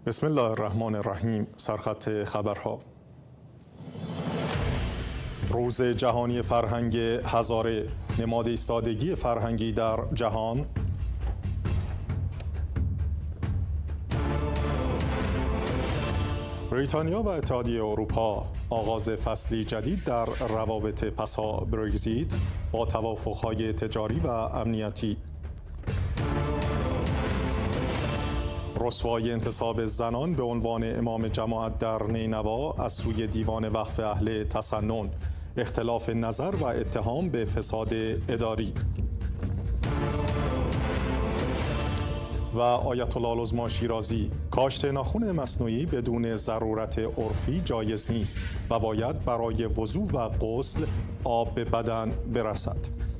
بسم الله الرحمن الرحیم. سرخط خبرها. روز جهانی فرهنگ هزاره، نماد ایستادگی فرهنگی در جهان. بریتانیا و اتحادیه اروپا، آغاز فصلی جدید در روابط پسا برگزیت با توافق‌های تجاری و امنیتی. رسوایی انتصاب زنان به عنوان امام جماعت در نینوا از سوی دیوان وقف اهل تسنن، اختلاف نظر و اتهام به فساد اداری. و آیت الله العظمی شیرازی: کاشت ناخن مصنوعی بدون ضرورت عرفی جایز نیست و باید برای وضو و غسل آب به بدن برسد.